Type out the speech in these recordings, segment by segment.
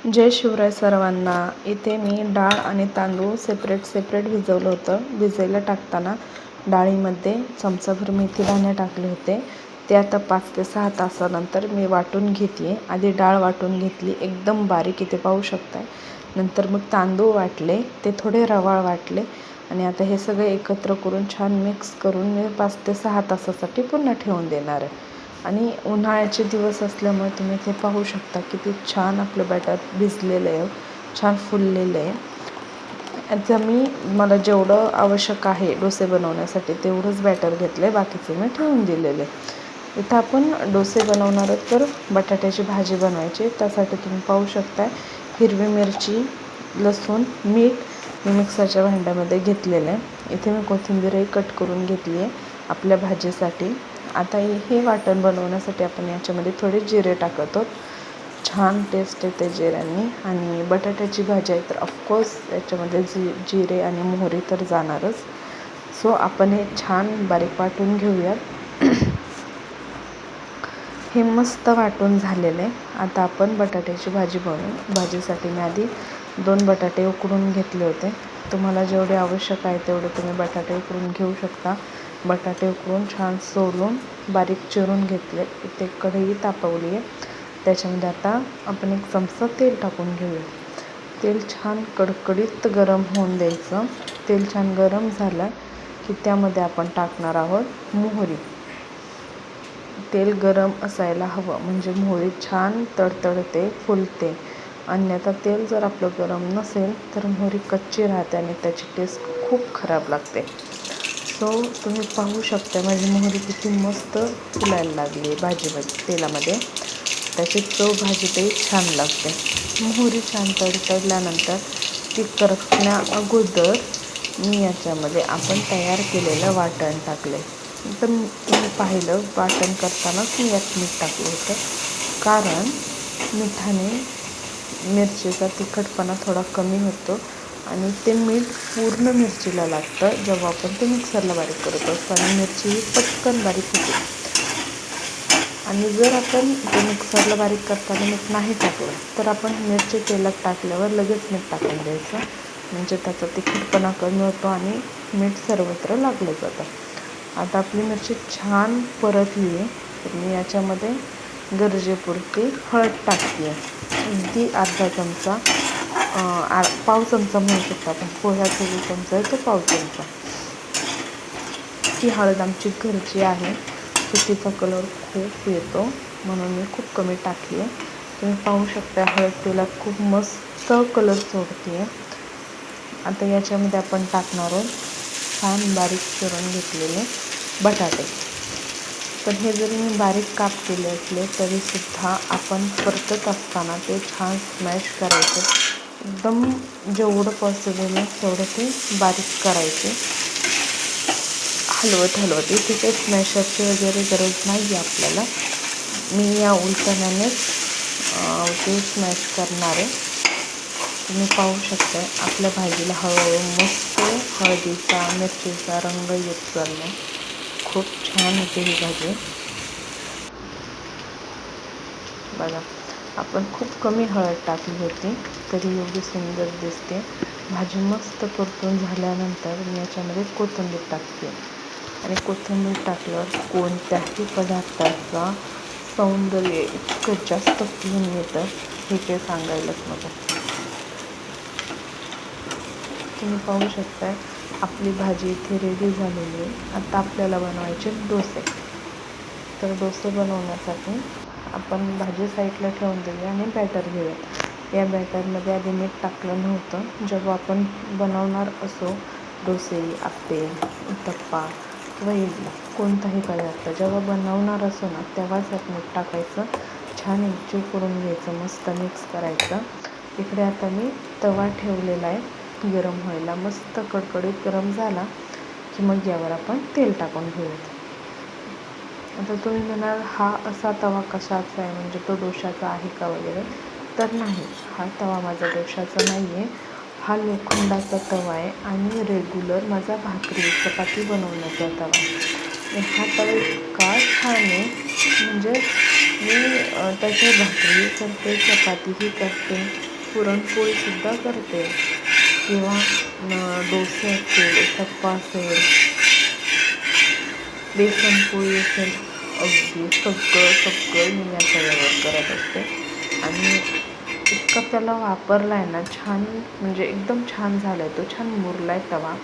जय शिवराय सर्वांना. इथे मी डाळ आणि तांदूळ सेपरेट भिजवलं होतं. भिजायला टाकताना डाळीमध्ये चमचाभर मेथीदाणे टाकले होते. ते आता 5 ते 6 तासानंतर मी वाटून घेते आहे. आधी डाळ वाटून घेतली एकदम बारीक, इथे पाहू शकताय. नंतर मग तांदूळ वाटले, ते थोडे रवाळ वाटले आणि आता हे सगळे एकत्र करून छान मिक्स करून मी 5 ते 6 तासासाठी पुन्हा ठेवून देणार आहे. आणि उन्हाळ्याचे दिवस असल्यामुळे तुम्ही ते पाहू शकता किती छान आपलं बॅटर भिजलेलं आहे, छान फुललेलं आहे. आता मला जेवढं आवश्यक आहे डोसे बनवण्यासाठी तेवढंच बॅटर घेतलं आहे, बाकीचं मी ठेवून दिलेलं आहे. इथं आपण डोसे बनवणार आहोत, तर बटाट्याची भाजी बनवायची. त्यासाठी तुम्ही पाहू शकता हिरवी मिरची, लसूण, मीठ मी मिक्सरच्या भांड्यामध्ये घेतलेलं आहे. इथे मी कोथिंबीरही कट करून घेतली आहे आपल्या भाजीसाठी. आता हे वाटण बनवण्यासाठी आपण याच्यामध्ये थोडे जिरे टाकत आहोत. छान टेस्ट येते जिऱ्यांनी. आणि बटाट्याची भाजी आहे तर ऑफकोर्स याच्यामध्ये जिरे आणि मोहरी तर जाणारच. सो आपण हे छान बारीक वाटून घेऊयात. हे मस्त वाटून झालेलं आहे. आता आपण बटाट्याची भाजी बनवू. भाजीसाठी मी आधी 2 बटाटे उकडून घेतले होते. तुम्हाला जेवढे आवश्यक आहे तेवढे तुम्ही बटाटे उकडून घेऊ शकता. बटाटे उकडून छान सोलून बारीक चिरून घेतले. इथे कढई तापवली आहे. त्याच्यामध्ये आता आपण 1 चमचा तेल टाकून घेऊया. तेल छान कडकडीत गरम होऊन द्यायचं. तेल छान गरम झालं की त्यामध्ये आपण टाकणार आहोत मोहरी. तेल गरम असायला हवं म्हणजे मोहरी छान तडतडते, फुलते. अन्यथा तेल जर आपलं गरम नसेल तर मोहरी कच्ची राहते आणि त्याची टेस्ट खूप खराब लागते. सो तुम्ही पाहू शकता माझी मोहरी किती मस्त फुलायला लागली आहे तेलामध्ये. त्याची चव भाजीतही छान लागते. मोहरी छान तडतडल्यानंतर ती करपण्या अगोदर मी याच्यामध्ये आपण तयार केलेलं वाटण टाकले. तर तुम्ही पाहिलं वाटण करतानाच मी यात मीठ टाकलं होतं, कारण मिठाने मिरचीचा तिखटपणा थोडा कमी होतो आणि ते मीठ पूर्ण मिरचीला लागतं जेव्हा आपण ते मिक्सरला बारीक करत असतो आणि मिरची ही पटकन बारीक होते. आणि जर आपण ते मिक्सरला बारीक करताना मीठ नाही टाकलं तर आपण मिरची तेलात टाकल्यावर लगेच मीठ टाकून द्यायचं, म्हणजे त्याचा तिखटपणा कमी होतो आणि मीठ सर्वत्र लागलं जातं. आता आपली मिरची छान परतली आहे तर मी याच्यामध्ये गरजेपुरती हळद टाकते आहे. अगदी अर्धा चमचा, पाव चमचा म्हणू शकतो आपण. पोह्याचा जो चमचा आहे तो पाव चमचा. ही हळद आमची घरची आहे. तिचा कलर खूप येतो म्हणून मी खूप कमी टाकली आहे. तुम्ही पाहू शकता हळद तेलात खूप मस्त कलर सोडते आहे. आता याच्यामध्ये आपण टाकणार आहोत छान बारीक चिरून घेतलेले बटाटे. पण हे जरी मी बारीक काप केले असले तरीसुद्धा आपण परतत असताना ते छान स्मॅश करायचे. एकदम जेवढं पॉसिबल आहे तेवढं ते बारीक करायचे. हलवत इथे काही स्मॅशरची वगैरे गरज नाही आहे आपल्याला. मी या उलटण्यानेच ते स्मॅश करणार आहे. तुम्ही पाहू शकता आपल्या भाजीला हळूहळू मस्त हळदीचा मिरचीचा रंग येत चालला. खूप छान होते ही भाजी. बघा, आपण खूप कमी हळद टाकली होती तरी एवढी सुंदर दिसते भाजी. मस्त परतून झाल्यानंतर मी याच्यामध्ये कोथिंबीर टाकते आणि कोथिंबीर टाकल्यावर कोणत्याही पदार्थाचा सौंदर्य इतकं जास्त फुलून येतं हे काही सांगायलाच नको. तुम्ही पाहू शकताय आपली भाजी इथे रेडी झालेली आहे. आता आपल्याला बनवायचे डोसे. तर डोसे बनवण्यासाठी आपण भाजी साईडला ठेवून देऊया आणि बॅटर घेऊया. या बॅटरमध्ये आधी मीठ टाकलं नव्हतं. जेव्हा आपण बनवणार असो डोसे, आप्पे, उत्तप्पा किंवा इडली कोणताही पदार्थ जेव्हा बनवणार असो ना तेव्हाच यात मीठ टाकायचं. छान एकजीव करून घ्यायचं, मस्त मिक्स करायचं. इकडे आता मी तवा ठेवलेला आहे गरम व्हायला. मस्त कडकडीत गरम झाला की मग यावर आपण तेल टाकून घेऊयात. आता तुम्ही म्हणाल हा असा तवा कशाचा आहे, म्हणजे तो डोशाचा आहे का वगैरे, तर नाही, हा तवा माझा डोशाचा नाही आहे. हा लोखंडाचा तवा आहे आणि रेग्युलर माझा भाकरी चपाती बनवण्याचा तवा आहे. हा तवा इतका छान आहे म्हणजे मी त्याची भाकरी करते, चपातीही करते, पुरणपोळीसुद्धा करते किंवा डोसे असतील, उत्तप्पा असेल, बेसन पोळी असेल, अगदी सगळं मी या तव्यावर करत असते. आणि इतका त्याला वापरला आहे ना, छान म्हणजे एकदम छान झाला आहे, तो छान मुरला आहे तवा,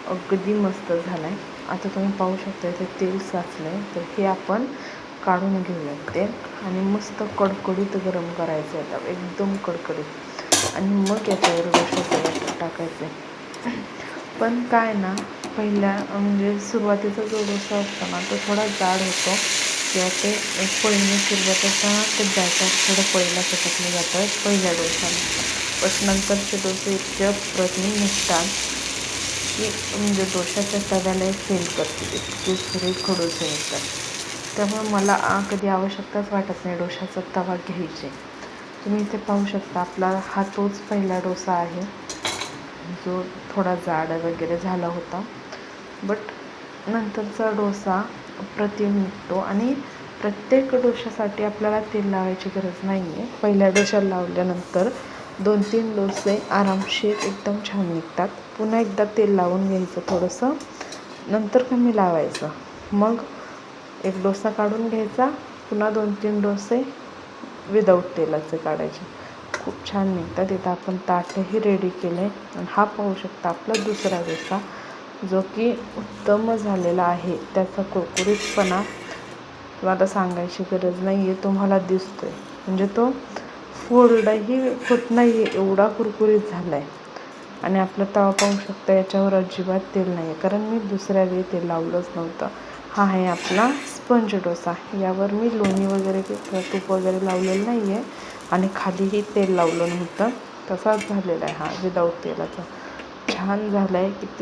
अगदी मस्त झाला आहे. आता तुम्ही पाहू शकता इथे तेल साचलं आहे, तर हे आपण काढून घेऊयात तेल आणि मस्त कडकडीत गरम करायचं आहे तवा, एकदम कडकडीत. आणि मग याच्यावर डोसा टाकायचं आहे. पण काय ना, पहिल्या म्हणजे सुरुवातीचा जो डोसा असतो ना, तो थोडा जाड होतो किंवा ते पळीने सुरुवात असताना ते बॅटर थोडं पळीला सटकलं जातं पहिल्या डोसाला. पण नंतरचे डोसे इतके अप्रतिम निघतात की म्हणजे डोशाच्या तव्याला फेल करतील, इतके सुरेख डोसे निघतात. त्यामुळे मला कधी आवश्यकताच वाटत नाही डोशाचा तवा घ्यायची. तुम्ही इथे पाहू शकता आपला हा तोच पहिला डोसा आहे जो थोडा जाड वगैरे झाला होता. बट नंतरचा डोसा अप्रतिम निघतो. आणि प्रत्येक डोशासाठी आपल्याला तेल लावायची गरज नाही आहे. पहिल्या डोशाला लावल्यानंतर 2-3 डोसे आरामशीर एकदम छान निघतात. पुन्हा एकदा तेल लावून घ्यायचं थोडंसं, नंतर कमी लावायचं, मग एक डोसा काढून घ्यायचा, पुन्हा 2-3 डोसे विदाऊट तेलाचे काढायचे, खूप छान निघतात. इथं आपण ताटही रेडी केलं आहे. आणि हा पाहू शकता आपला दुसरा डोसा जो की उत्तम झालेला आहे. त्याचा कुरकुरीतपणा तुम्हाला सांगायची गरज नाही आहे, तुम्हाला दिसतो आहे. म्हणजे तो फोल्डही होत नाही आहे, एवढा कुरकुरीत झाला आहे. आणि आपला तवा पाहू शकता, याच्यावर अजिबात तेल नाही आहे, कारण मी दुसऱ्या वेळी तेल लावलंच नव्हतं. हा आहे आपला स्पंज डोसा. यावर मी लोणी वगैरे किंवा तूप वगैरे लावलेलं नाही आहे आणि खालीही तेल लावलं नव्हतं. तसाच झालेला आहे हा विदाऊट तेलाचा. छान झाला आहे. किती